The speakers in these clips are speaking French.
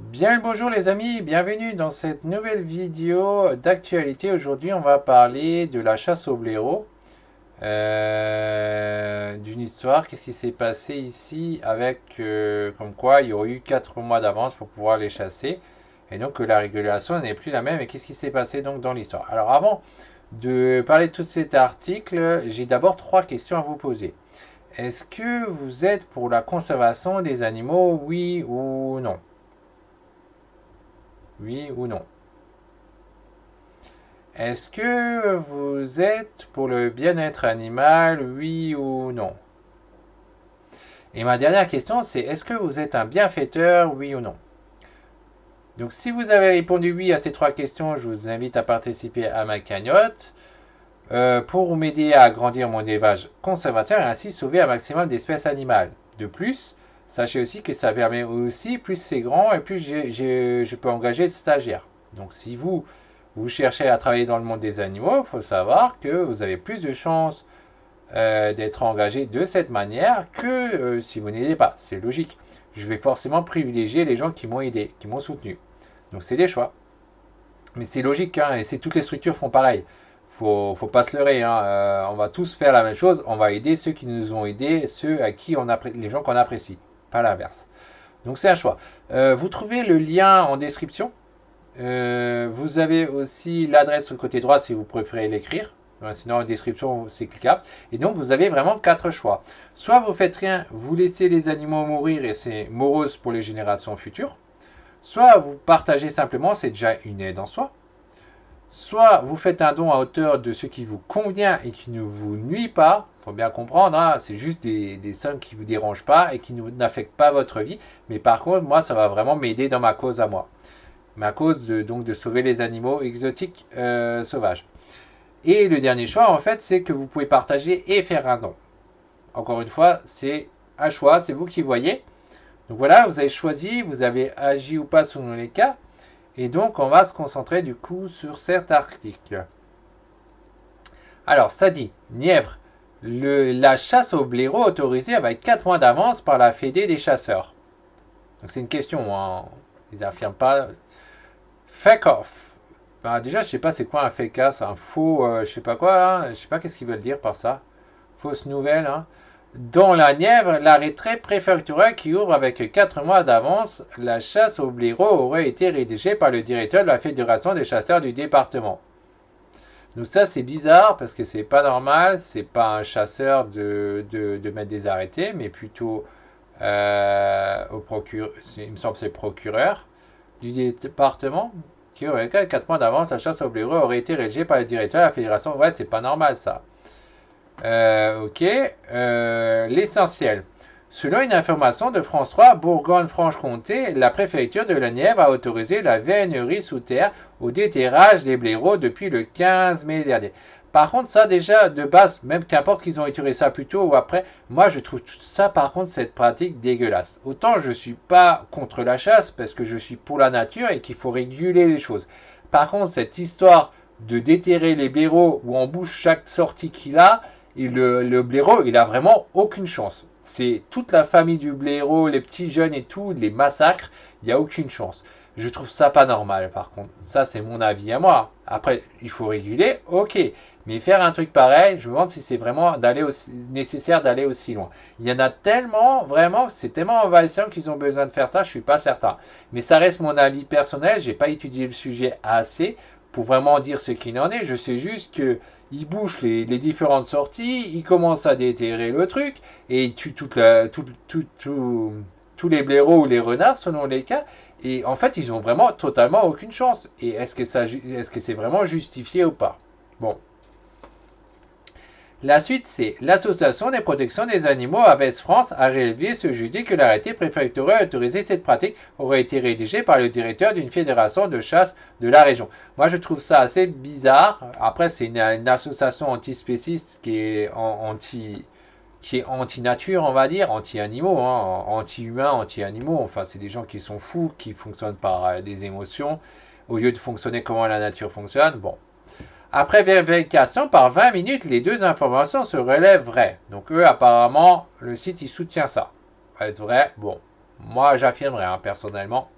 Bien le bonjour les amis, bienvenue dans cette nouvelle vidéo d'actualité. Aujourd'hui on va parler de la chasse au blaireau, d'une histoire, qu'est-ce qui s'est passé ici avec comme quoi il y aurait eu 4 mois d'avance pour pouvoir les chasser et donc que la régulation n'est plus la même et qu'est-ce qui s'est passé donc dans l'histoire. Alors avant de parler de tout cet article, j'ai d'abord 3 questions à vous poser. Est-ce que vous êtes pour la conservation des animaux, oui ou non? Oui ou non? Est-ce que vous êtes pour le bien-être animal, oui ou non? Et ma dernière question, c'est est-ce que vous êtes un bienfaiteur, oui ou non? Donc si vous avez répondu oui à ces 3 questions, je vous invite à participer à ma cagnotte pour m'aider à agrandir mon élevage conservateur et ainsi sauver un maximum d'espèces animales. De plus, sachez aussi que ça permet aussi, plus c'est grand et plus je peux engager de stagiaires. Donc si vous cherchez à travailler dans le monde des animaux, il faut savoir que vous avez plus de chances d'être engagé de cette manière que si vous n'aidez pas. C'est logique. Je vais forcément privilégier les gens qui m'ont aidé, qui m'ont soutenu. Donc c'est des choix. Mais c'est logique, hein, et toutes les structures font pareil. Faut pas se leurrer, hein, on va tous faire la même chose. On va aider ceux qui nous ont aidés, ceux à qui les gens qu'on apprécie, pas l'inverse. Donc c'est un choix. Vous trouvez le lien en description. Vous avez aussi l'adresse sur le côté droit si vous préférez l'écrire. Sinon, en description, c'est cliquable. Et donc, vous avez vraiment 4 choix. Soit vous faites rien, vous laissez les animaux mourir et c'est morose pour les générations futures. Soit vous partagez simplement, c'est déjà une aide en soi. Soit vous faites un don à hauteur de ce qui vous convient et qui ne vous nuit pas. Il faut bien comprendre, hein, c'est juste des sommes qui ne vous dérangent pas et qui n'affectent pas votre vie. Mais par contre, moi, ça va vraiment m'aider dans ma cause à moi. Ma cause donc de sauver les animaux exotiques sauvages. Et le dernier choix, en fait, c'est que vous pouvez partager et faire un don. Encore une fois, c'est un choix, c'est vous qui voyez. Donc voilà, vous avez choisi, vous avez agi ou pas selon les cas. Et donc, on va se concentrer du coup sur cet article. Alors, ça dit, Nièvre, la chasse au blaireau autorisée avec 4 mois d'avance par la Fédé des chasseurs. Donc c'est une question, hein. Ils n'affirment pas. Fake off. Bah, déjà, je sais pas c'est quoi un fake off, un faux, je sais pas quoi, hein. Je sais pas qu'est-ce qu'ils veulent dire par ça. Fausse nouvelle, hein. Dans la Nièvre, l'arrêté préfectoral qui ouvre avec 4 mois d'avance, la chasse au blaireau aurait été rédigée par le directeur de la Fédération des chasseurs du département. Donc ça c'est bizarre parce que c'est pas normal, c'est pas un chasseur de mettre des arrêtés, mais plutôt au procureur, il me semble que c'est le procureur du département qui aurait 4 mois d'avance, la chasse au blaireau aurait été rédigée par le directeur de la Fédération. Ouais, c'est pas normal ça. Ok. L'essentiel. Selon une information de France 3, Bourgogne-Franche-Comté, la préfecture de la Nièvre a autorisé la vénérie sous terre au déterrage des blaireaux depuis le 15 mai dernier. Par contre, ça déjà, de base, même qu'importe qu'ils ont autorisé ça plus tôt ou après, moi je trouve ça par contre cette pratique dégueulasse. Autant je suis pas contre la chasse parce que je suis pour la nature et qu'il faut réguler les choses. Par contre, cette histoire de déterrer les blaireaux où on bouge chaque sortie qu'il a, et le blaireau, il a vraiment aucune chance. C'est toute la famille du blaireau, les petits jeunes et tout, les massacres, il n'y a aucune chance. Je trouve ça pas normal par contre. Ça c'est mon avis à moi. Après, il faut réguler, ok. Mais faire un truc pareil, je me demande si c'est vraiment nécessaire d'aller aussi loin. Il y en a tellement, vraiment, c'est tellement envahissant qu'ils ont besoin de faire ça, je suis pas certain. Mais ça reste mon avis personnel, j'ai pas étudié le sujet assez pour vraiment dire ce qu'il en est. Je sais juste que il bouche les différentes sorties, il commence à déterrer le truc et il tue tous les blaireaux ou les renards selon les cas. Et en fait, ils ont vraiment totalement aucune chance. Et est-ce que c'est vraiment justifié ou pas? Bon. La suite, c'est l'Association des protections des animaux ABS France a relevé ce jeudi que l'arrêté préfectoral autorisé cette pratique aurait été rédigé par le directeur d'une fédération de chasse de la région. Moi, je trouve ça assez bizarre. Après, c'est une association antispéciste qui est anti-nature, on va dire, anti-animaux, hein, anti-humains, anti-animaux. Enfin, c'est des gens qui sont fous, qui fonctionnent par des émotions, au lieu de fonctionner comment la nature fonctionne. Bon. Après vérification par 20 minutes, les 2 informations se relèvent vraies. Donc eux, apparemment, le site, il soutient ça. Est-ce vrai? Bon, moi, j'affirmerais, hein, personnellement.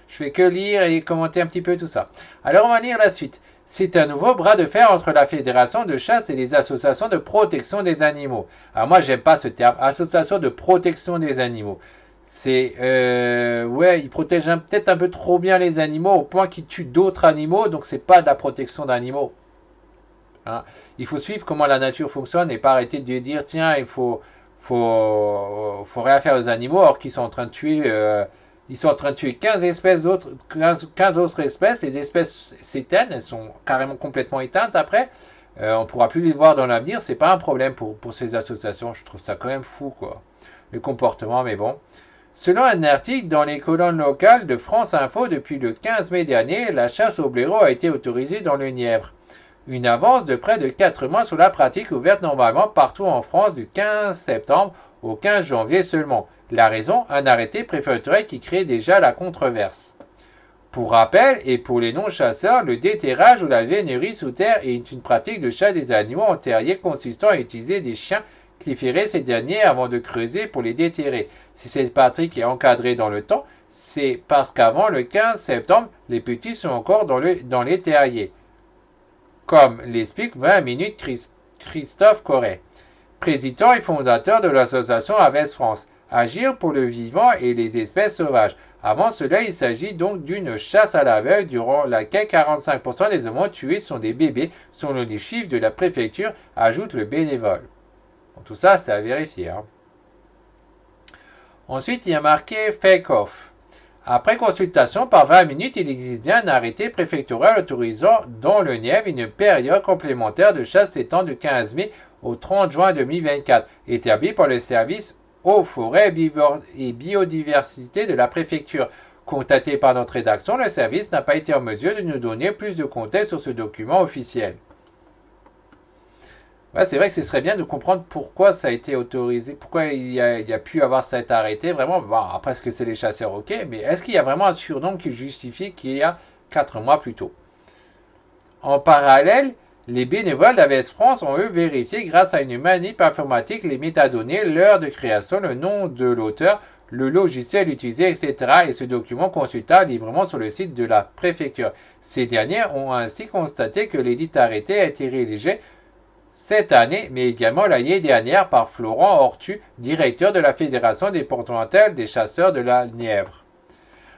Je fais que lire et commenter un petit peu tout ça. Alors on va lire la suite. C'est un nouveau bras de fer entre la Fédération de chasse et les associations de protection des animaux. Alors moi, j'aime pas ce terme, association de protection des animaux. C'est, ouais, ils protègent peut-être un peu trop bien les animaux au point qu'ils tuent d'autres animaux, donc c'est pas de la protection d'animaux. Hein. Il faut suivre comment la nature fonctionne et pas arrêter de dire, tiens, faut rien faire aux animaux, alors qu'ils sont en train de tuer... ils sont en train de tuer 15 espèces d'autres, 15 autres espèces. Les espèces s'éteignent, elles sont carrément complètement éteintes après. On ne pourra plus les voir dans l'avenir. C'est pas un problème pour ces associations. Je trouve ça quand même fou, quoi. Le comportement, mais bon. Selon un article dans les colonnes locales de France Info, depuis le 15 mai dernier, la chasse au blaireau a été autorisée dans le Nièvre. Une avance de près de 4 mois sur la pratique ouverte normalement partout en France du 15 septembre au 15 janvier seulement. La raison, un arrêté préfectoral qui crée déjà la controverse. Pour rappel, et pour les non-chasseurs, le déterrage ou la vénérie sous terre est une pratique de chasse des animaux en terrier consistant à utiliser des chiens cliférer ces derniers avant de creuser pour les déterrer. Si cette pratique est encadrée dans le temps, c'est parce qu'avant le 15 septembre, les petits sont encore dans les terriers. Comme l'explique 20 minutes Christophe Corret, président et fondateur de l'association Aves France. Agir pour le vivant et les espèces sauvages. Avant cela, il s'agit donc d'une chasse à l'aveugle durant laquelle 45% des animaux tués sont des bébés, selon les chiffres de la préfecture, ajoute le bénévole. Bon, tout ça, c'est à vérifier. Hein. Ensuite, il y a marqué fake off. Après consultation par 20 minutes, il existe bien un arrêté préfectoral autorisant dans le Nièvre une période complémentaire de chasse s'étend du 15 mai au 30 juin 2024, établi par le service eaux, forêts et biodiversité de la préfecture. Contacté par notre rédaction, le service n'a pas été en mesure de nous donner plus de contexte sur ce document officiel. Ouais, c'est vrai que ce serait bien de comprendre pourquoi ça a été autorisé, pourquoi il y a pu avoir cet arrêté. Vraiment, bon, après, est-ce que c'est les chasseurs, ok, mais est-ce qu'il y a vraiment un surnombre qui justifie qu'il y a 4 mois plus tôt? En parallèle, les bénévoles d'Aves France ont eux vérifié grâce à une manip informatique les métadonnées, l'heure de création, le nom de l'auteur, le logiciel utilisé, etc. et ce document consultable librement sur le site de la préfecture. Ces derniers ont ainsi constaté que l'édit arrêté a été rédigé cette année, mais également l'année dernière par Florent Ortu, directeur de la Fédération départementale des chasseurs de la Nièvre.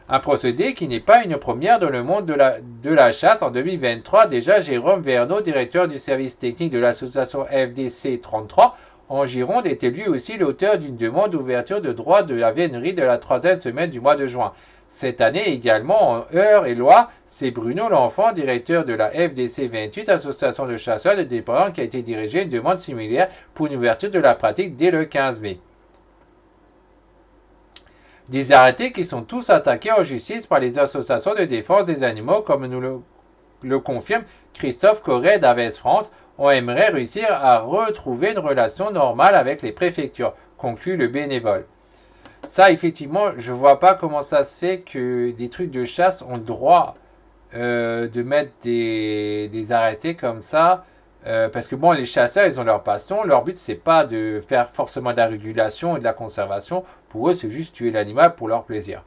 Un procédé qui n'est pas une première dans le monde de la chasse. En 2023, déjà, Jérôme Verneau, directeur du service technique de l'association FDC 33, en Gironde, était lui aussi l'auteur d'une demande d'ouverture de droit de la vénerie de la 3e semaine du mois de juin. Cette année également, en Eure-et-Loire, c'est Bruno L'Enfant, directeur de la FDC 28, association de chasseurs de dépendants, qui a été dirigé une demande similaire pour une ouverture de la pratique dès le 15 mai. Des arrêtés qui sont tous attaqués en justice par les associations de défense des animaux, comme nous le confirme Christophe Corret d'Aves France. On aimerait réussir à retrouver une relation normale avec les préfectures, conclut le bénévole. Ça, effectivement, je ne vois pas comment ça se fait que des trucs de chasse ont le droit de mettre des arrêtés comme ça. Parce que bon, les chasseurs, ils ont leur passion. Leur but, c'est pas de faire forcément de la régulation et de la conservation. Pour eux, c'est juste tuer l'animal pour leur plaisir.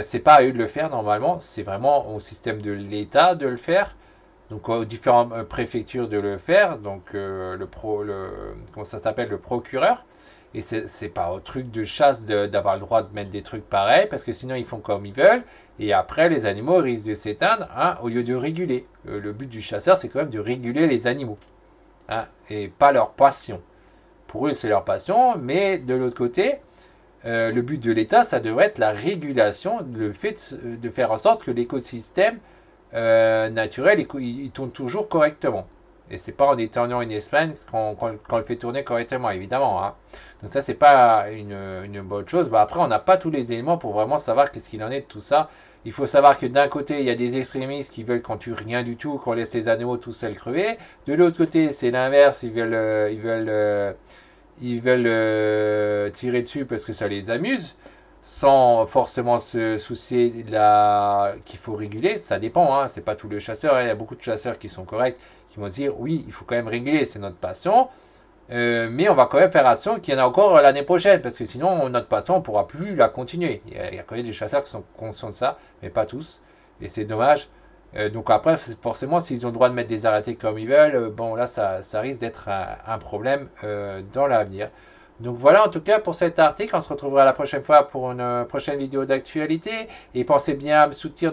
C'est pas à eux de le faire normalement. C'est vraiment au système de l'État de le faire. Donc aux différentes préfectures de le faire. Donc comment ça s'appelle, le procureur. Et c'est pas au truc de chasse d'avoir le droit de mettre des trucs pareils, parce que sinon ils font comme ils veulent, et après les animaux risquent de s'éteindre, hein, au lieu de réguler. Le but du chasseur, c'est quand même de réguler les animaux, hein, et pas leur passion. Pour eux, c'est leur passion, mais de l'autre côté, le but de l'État, ça devrait être la régulation, le fait de faire en sorte que l'écosystème naturel, il tourne toujours correctement. Et c'est pas en éteignant une espèce qu'on le fait tourner correctement, évidemment. Hein. Donc ça, c'est pas une bonne chose. Bah, après, on n'a pas tous les éléments pour vraiment savoir qu'est-ce qu'il en est de tout ça. Il faut savoir que d'un côté, il y a des extrémistes qui veulent qu'on tue rien du tout, qu'on laisse les animaux tout seuls crever. De l'autre côté, c'est l'inverse. Ils veulent tirer dessus parce que ça les amuse, sans forcément se soucier qu'il faut réguler. Ça dépend, hein. C'est pas tous les chasseurs. Hein. Il y a beaucoup de chasseurs qui sont corrects, qui vont dire oui, il faut quand même réguler, c'est notre passion. Mais on va quand même faire attention qu'il y en a encore l'année prochaine, parce que sinon, notre passion, on ne pourra plus la continuer. Il y a quand même des chasseurs qui sont conscients de ça, mais pas tous. Et c'est dommage. Donc après, forcément, s'ils ont le droit de mettre des arrêtés comme ils veulent, bon là, ça risque d'être un problème dans l'avenir. Donc voilà en tout cas pour cet article. On se retrouvera la prochaine fois pour une prochaine vidéo d'actualité. Et pensez bien à me soutenir